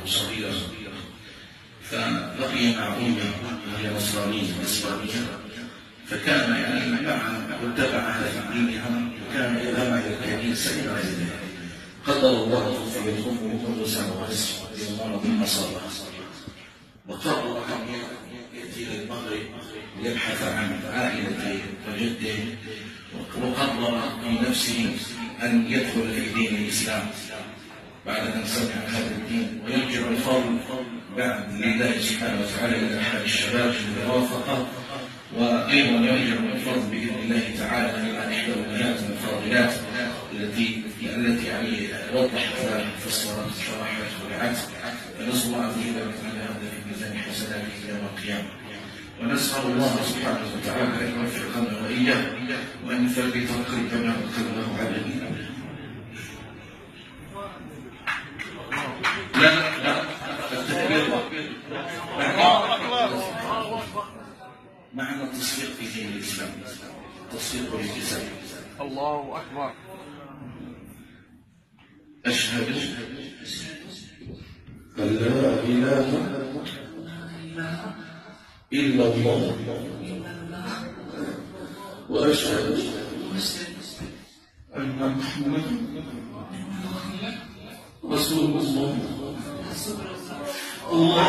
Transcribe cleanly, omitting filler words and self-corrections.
صغيرا، فلقي مع أمه وهي نصرانية إسلامية، فكان معها واتبعها في دينها، وكان يذهب إلى الكنيسة إلى ذلك. قدر الله توفيت أمه منذ سنة ونصف بمرض أصابها، وقرر أن يأتي للمغرب ليبحث عن عائلته وجده، وقرر في نفسه أن يدخل في دين الإسلام بعد أن سمع هذا الدين، ويرجع الفضل بعد لله سبحانه وتعالى إلى أحد الشباب بالموافقة، وأيضا يرجع الفضل بإذن الله تعالى إلى إحدى الأمهات الفاضلات التي يعني وضحت فسرت شرحت ورعت، فنسأل الله عز وجل أن هذا في ميزان حسناته يوم القيامة، ونسأل الله سبحانه وتعالى أن يوفقنا وإياه وأن يثبت قلبنا وقلبه على دينه. لا التكبير معنى التصديق في دين الإسلام، التصديق بالكتاب. الله أكبر. أشهد أن لا إله إلا الله وأشهد أن محمدا رسول الله. الله